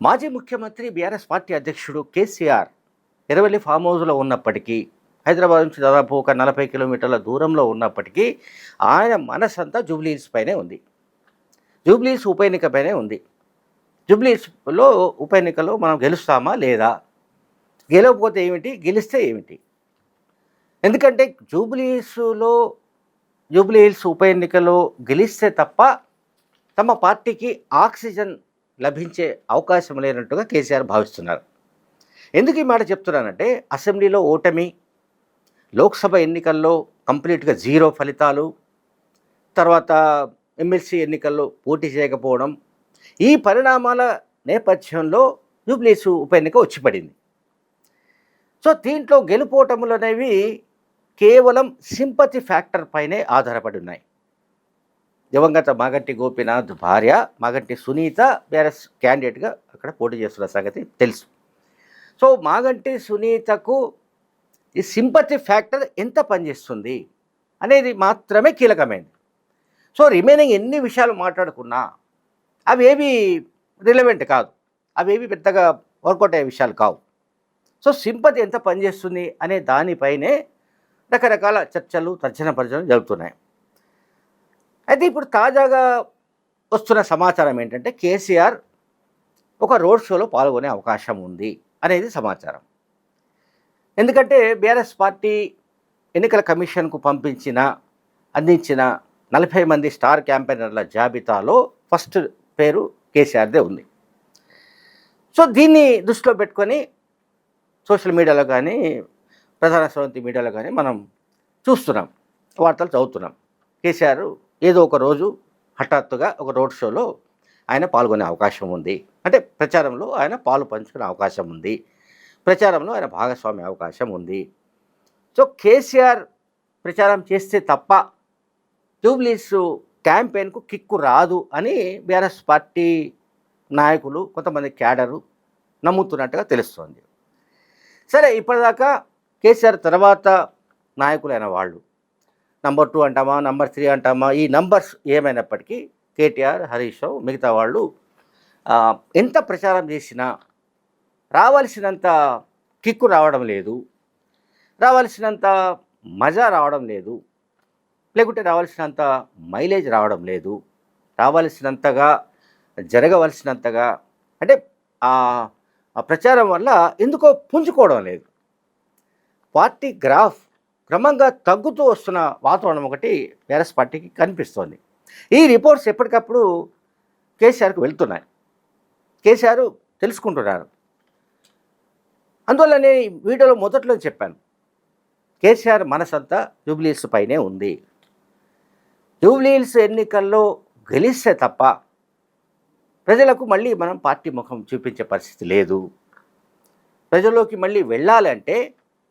మాజీ ముఖ్యమంత్రి BRS party అధ్యక్షుడు కేసీఆర్ ఎర్రవెల్లి ఫామ్ హౌస్లో ఉన్నప్పటికీ, హైదరాబాద్ నుంచి దాదాపు ఒక 40 కిలోమీటర్ల దూరంలో ఉన్నప్పటికీ ఆయన మనసంతా జూబ్లీహిల్స్ పైనే ఉంది. జూబ్లీహిల్స్ ఉప ఎన్నిక పైనే ఉంది. జూబ్లీహిల్స్‌లో ఉప ఎన్నికలో మనం గెలుస్తామా లేదా? గెలవకపోతే ఏమిటి? గెలిస్తే ఏమిటి? ఎందుకంటే జూబ్లీహిల్స్ ఉప ఎన్నికలో గెలిస్తే తప్ప తమ పార్టీకి ఆక్సిజన్ లభించే అవకాశం లేనట్టుగా కేసీఆర్ భావిస్తున్నారు. ఎందుకు ఈ మాట చెప్తున్నానంటే, అసెంబ్లీలో ఓటమి, లోక్సభ ఎన్నికల్లో కంప్లీట్‌గా జీరో ఫలితాలు, తర్వాత ఎమ్మెల్సీ ఎన్నికల్లో పోటీ చేయకపోవడం, ఈ పరిణామాల నేపథ్యంలో జూబ్లీహిల్స్ ఉప ఎన్నిక వచ్చి పడింది. సో దీంట్లో గెలుపోటములు అనేవి కేవలం సింపతి ఫ్యాక్టర్ పైనే ఆధారపడి ఉన్నాయి. దివంగత మాగంటి గోపీనాథ్ భార్య మాగంటి సునీత బీఆర్ఎస్ క్యాండిడేట్గా అక్కడ పోటీ చేస్తున్న సంగతి తెలుసు. సో మాగంటి సునీతకు ఈ సింపతి ఫ్యాక్టర్ ఎంత పనిచేస్తుంది అనేది మాత్రమే కీలకమైనది. సో రిమైనింగ్ ఎన్ని విషయాలు మాట్లాడుకున్నా అవేవి రిలవెంట్ కాదు, అవేవి పెద్దగా వర్కౌట్ అయ్యే విషయాలు కావు. సో సింపతి ఎంత పనిచేస్తుంది అనే దానిపైనే రకరకాల చర్చలు, తర్జన భర్జనలు జరుగుతున్నాయి. అయితే ఇప్పుడు తాజాగా వస్తున్న సమాచారం ఏంటంటే, కేసీఆర్ ఒక రోడ్ షోలో పాల్గొనే అవకాశం ఉంది అనేది సమాచారం. ఎందుకంటే బీఆర్ఎస్ పార్టీ ఎన్నికల కమిషన్కు అందించిన 40 మంది స్టార్ క్యాంపెయినర్ల జాబితాలో ఫస్ట్ పేరు కేసీఆర్దే ఉంది. సో దీన్ని దృష్టిలో పెట్టుకొని సోషల్ మీడియాలో కానీ, ప్రధాన స్రవంతి మీడియాలో కానీ మనం చూస్తున్నాం, వార్తలు చదువుతున్నాం. కేసీఆర్ ఏదో ఒక రోజు హఠాత్తుగా ఒక రోడ్ షోలో ఆయన పాల్గొనే అవకాశం ఉంది, అంటే ప్రచారంలో ఆయన పాలు పంచుకునే అవకాశం ఉంది, ప్రచారంలో ఆయన భాగస్వామి అవకాశం ఉంది. సో కేసీఆర్ ప్రచారం చేస్తే తప్ప జూబ్లీహిల్స్ క్యాంపెయిన్కు కిక్కు రాదు అని బీఆర్ఎస్ పార్టీ నాయకులు, కొంతమంది క్యాడరు నమ్ముతున్నట్టుగా తెలుస్తోంది. సరే, ఇప్పటిదాకా కేసీఆర్ తర్వాత నాయకులైన వాళ్ళు నంబర్ 2 అంటామా, నంబర్ 3 అంటామా, ఈ నంబర్స్ ఏమైనప్పటికీ కేటీఆర్, హరీష్ రావు, మిగతా వాళ్ళు ఎంత ప్రచారం చేసినా రావాల్సినంత కిక్కు రావడం లేదు, రావాల్సినంత మజా రావడం లేదు, లేకుంటే రావాల్సినంత మైలేజ్ రావడం లేదు, రావాల్సినంతగా జరగవలసినంతగా అంటే ఆ ప్రచారం వల్ల ఎందుకో పుంజుకోవడం లేదు. పార్టీ గ్రాఫ్ క్రమంగా తగ్గుతూ వస్తున్న వాతావరణం ఒకటి బీఆర్ఎస్ పార్టీకి కనిపిస్తోంది. ఈ రిపోర్ట్స్ ఎప్పటికప్పుడు కేసీఆర్కు వెళ్తున్నాయి, కేసీఆర్ తెలుసుకుంటున్నారు. అందువల్ల నేను ఈ వీడియోలో మొదట్లో చెప్పాను, కేసీఆర్ మనసంతా జూబ్లీహిల్స్ పైనే ఉంది. జూబ్లీహిల్స్ ఎన్నికల్లో గెలిస్తే తప్ప ప్రజలకు మళ్ళీ మనం పార్టీ ముఖం చూపించే పరిస్థితి లేదు. ప్రజల్లోకి మళ్ళీ వెళ్ళాలంటే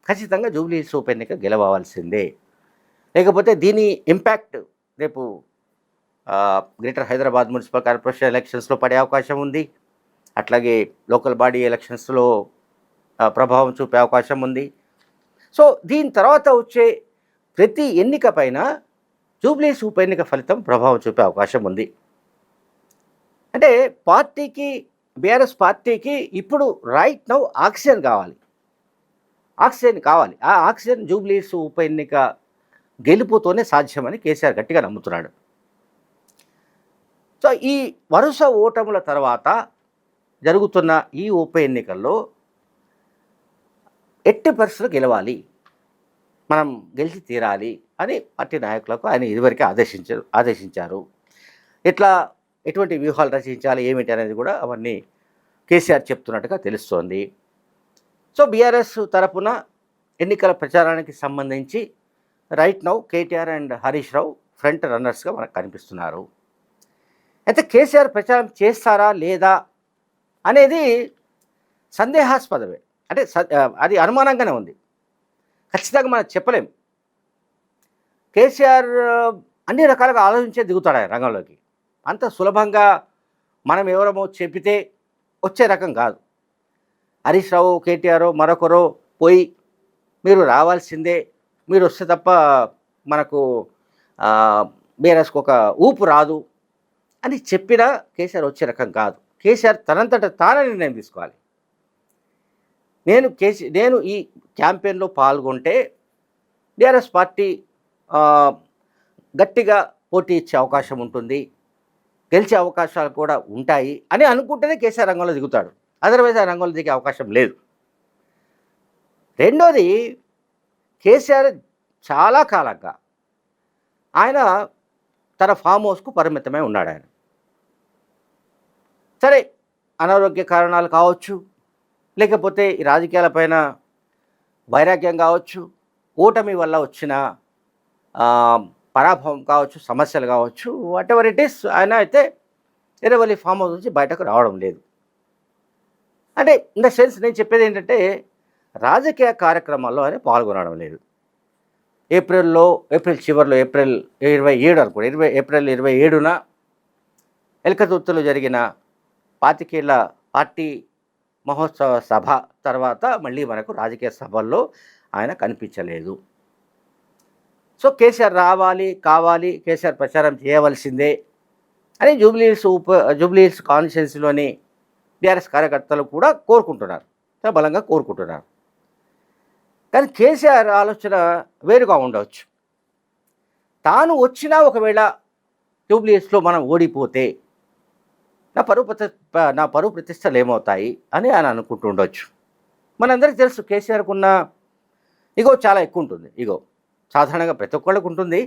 ఖచ్చితంగా జూబ్లీహిల్స్ ఉప ఎన్నిక గెలవాల్సిందే, లేకపోతే దీని ఇంపాక్ట్ రేపు గ్రేటర్ హైదరాబాద్ మున్సిపల్ కార్పొరేషన్ ఎలక్షన్స్లో పడే అవకాశం ఉంది, అట్లాగే లోకల్ బాడీ ఎలక్షన్స్లో ప్రభావం చూపే అవకాశం ఉంది. సో దీని తర్వాత వచ్చే ప్రతి ఎన్నిక పైన జూబ్లీహిల్స్ ఉప ఎన్నిక ఫలితం ప్రభావం చూపే అవకాశం ఉంది. అంటే బీఆర్ఎస్ పార్టీకి ఇప్పుడు రైట్ నౌ ఆక్సిజన్ కావాలి. ఆ ఆక్సిజన్ జూబ్లీహిల్స్ ఉప ఎన్నిక గెలుపుతోనే సాధ్యమని కేసీఆర్ గట్టిగా నమ్ముతున్నాడు. సో ఈ వరుస ఓటముల తర్వాత జరుగుతున్న ఈ ఉప ఎన్నికల్లో ఎట్టి పరిస్థితులు గెలవాలి, మనం గెలిచి తీరాలి అని పార్టీ నాయకులకు ఆయన ఇదివరకే ఆదేశించారు. ఎటువంటి వ్యూహాలు రచించాలి ఏమిటి అనేది కూడా అవన్నీ కేసీఆర్ చెప్తున్నట్టుగా తెలుస్తోంది. సో బీఆర్ఎస్ తరపున ఎన్నికల ప్రచారానికి సంబంధించి right now KTR and Harish Rao front రన్నర్స్గా మనకు కనిపిస్తున్నారు. అయితే కేసీఆర్ ప్రచారం చేస్తారా లేదా అనేది సందేహాస్పదమే, అంటే అది అనుమానంగానే ఉంది. ఖచ్చితంగా మనం చెప్పలేం. కేసీఆర్ అన్ని రకాలుగా ఆలోచించే దిగుతాడు ఆయన రంగంలోకి. అంత సులభంగా మనం ఎవరమో చెప్పితే వచ్చే రకం కాదు. హరీష్ రావు, కేటీఆర్ మరొకరో పోయి మీరు రావాల్సిందే, మీరు వస్తే తప్ప మనకు బీఆర్ఎస్కి ఒక ఊపు రాదు అని చెప్పినా కేసీఆర్ వచ్చే రకం కాదు. కేసీఆర్ తనంతట తానే నిర్ణయం తీసుకోవాలి. నేను ఈ క్యాంపెయిన్లో పాల్గొంటే టీఆర్ఎస్ పార్టీ గట్టిగా పోటీ ఇచ్చే అవకాశం ఉంటుంది, గెలిచే అవకాశాలు కూడా ఉంటాయి అని అనుకుంటేనే కేసీఆర్ రంగంలో దిగుతాడు. అదర్వైజ్ ఆ రంగంలో దిగే అవకాశం లేదు. రెండోది, కేసీఆర్ చాలా కాలంగా ఆయన తన ఫామ్ హౌస్కు పరిమితమై ఉన్నాడు. ఆయన సరే, అనారోగ్య కారణాలు కావచ్చు, లేకపోతే ఈ రాజకీయాలపైన వైరాగ్యం కావచ్చు, ఓటమి వల్ల వచ్చిన పరాభవం కావచ్చు, సమస్యలు కావచ్చు, వాట్ ఎవర్ ఇట్ ఈస్, ఆయన అయితే ఎర్రవల్లి ఫామ్ హౌస్ నుంచి బయటకు రావడం లేదు. అంటే ఇన్ ద సెన్స్ నేను చెప్పేది ఏంటంటే, రాజకీయ కార్యక్రమాల్లో ఆయన పాల్గొనడం లేదు. ఏప్రిల్ చివరిలో ఏప్రిల్ 27 అనుకోండి, ఏప్రిల్ 27న ఎల్కతుర్తిలో జరిగిన 25 ఏళ్ల పార్టీ మహోత్సవ సభ తర్వాత మళ్ళీ మనకు రాజకీయ సభల్లో ఆయన కనిపించలేదు. సో కేసీఆర్ కావాలి, కేసీఆర్ ప్రచారం చేయవలసిందే అని జూబ్లీహిల్స్ కాన్స్టిట్యున్సీలోని టీఆర్ఎస్ కార్యకర్తలు కూడా కోరుకుంటున్నారు, చాలా బలంగా కోరుకుంటున్నారు. కానీ కేసీఆర్ ఆలోచన వేరుగా ఉండవచ్చు. తాను వచ్చినా ఒకవేళ జూబ్లీహిల్స్లో మనం ఓడిపోతే నా పరువు ప్రతిష్టలు ఏమవుతాయి అని ఆయన అనుకుంటూ ఉండొచ్చు. మనందరికీ తెలుసు కేసీఆర్కు ఉన్న ఈగో చాలా ఎక్కువ ఉంటుంది. ఈగో సాధారణంగా ప్రతి ఒక్కళ్ళకు ఉంటుంది.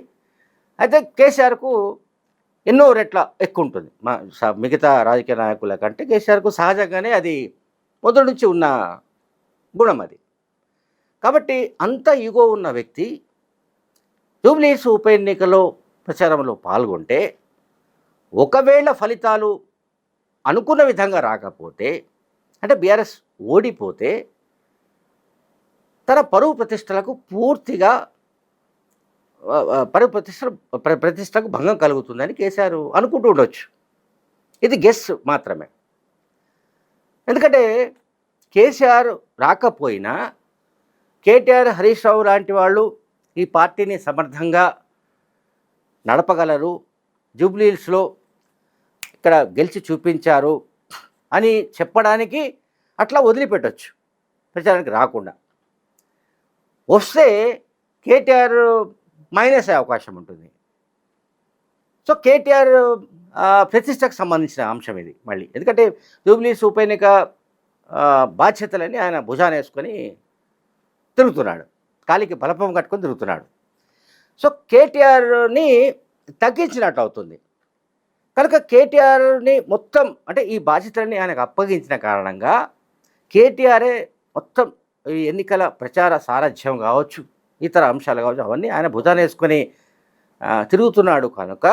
అయితే కేసీఆర్కు ఎన్నో రెట్ల ఎక్కువ ఉంటుంది. మిగతా రాజకీయ నాయకుల కంటే కేసీఆర్కు సహజంగానే అది మొదటి నుంచి ఉన్న గుణం అది. కాబట్టి అంత ఈగో ఉన్న వ్యక్తి జూబ్లీహిల్స్ ఉప ఎన్నికలో ప్రచారంలో పాల్గొంటే, ఒకవేళ ఫలితాలు అనుకున్న విధంగా రాకపోతే, అంటే బీఆర్ఎస్ ఓడిపోతే, తన పరువు ప్రతిష్టలకు పూర్తిగా ప్రతిష్టకు భంగం కలుగుతుందని కేసీఆర్ అనుకుంటూ ఉండొచ్చు. ఇది గెస్ మాత్రమే. ఎందుకంటే కేసీఆర్ రాకపోయినా కేటీఆర్, హరీష్ రావు లాంటి వాళ్ళు ఈ పార్టీని సమర్థంగా నడపగలరు, జూబ్లీహిల్స్లో ఇక్కడ గెలిచి చూపించారు అని చెప్పడానికి అట్లా వదిలిపెట్టచ్చు, ప్రచారానికి రాకుండా. వస్తే కేటీఆర్ మైనస్ అయ్యే అవకాశం ఉంటుంది. సో కేటీఆర్ ప్రతిష్టకు సంబంధించిన అంశం ఇది మళ్ళీ. ఎందుకంటే జూబ్లీహిల్స్ ఉప ఎన్నిక బాధ్యతలని ఆయన భుజాన వేసుకొని తిరుగుతున్నాడు, కాలికి బలపం కట్టుకొని తిరుగుతున్నాడు. సో కేటీఆర్ని తగ్గించినట్టు అవుతుంది. కనుక కేటీఆర్ని మొత్తం, అంటే ఈ బాధ్యతలని ఆయనకు అప్పగించిన కారణంగా కేటీఆరే మొత్తం ఈ ఎన్నికల ప్రచార సారథ్యం కావచ్చు, ఇతర అంశాలు కావచ్చు, అవన్నీ ఆయన భుజాన వేసుకొని తిరుగుతున్నాడు. కనుక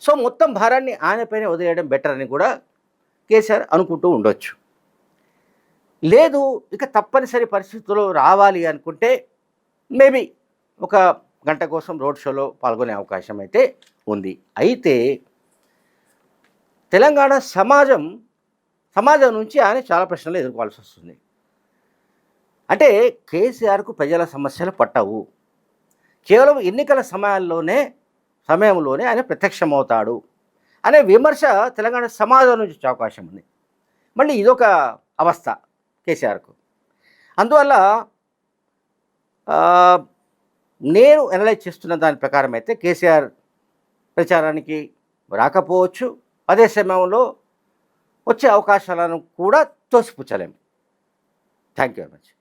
సో మొత్తం భారాన్ని ఆయనపైన వదిలేయడం బెటర్ అని కూడా కేసీఆర్ అనుకుంటూ ఉండొచ్చు. లేదు, ఇక తప్పనిసరి పరిస్థితుల్లో రావాలి అనుకుంటే మేబీ ఒక గంట కోసం రోడ్ షోలో పాల్గొనే అవకాశం అయితే ఉంది. అయితే తెలంగాణ సమాజం నుంచి ఆయన చాలా ప్రశ్నలు ఎదుర్కోవాల్సి వస్తుంది. అంటే కేసీఆర్కు ప్రజల సమస్యలు పట్టవు, కేవలం ఎన్నికల సమయంలోనే ఆయన ప్రత్యక్షమవుతాడు అనే విమర్శ తెలంగాణ సమాజం నుంచి వచ్చే అవకాశం ఉంది. మళ్ళీ ఇదొక అవస్థ కేసీఆర్కు. అందువల్ల నేను అనలైజ్ చేస్తున్న దాని ప్రకారం అయితే కేసీఆర్ ప్రచారానికి రాకపోవచ్చు, అదే సమయంలో వచ్చే అవకాశాలను కూడా తోసిపుచ్చలేము. Thank you very much.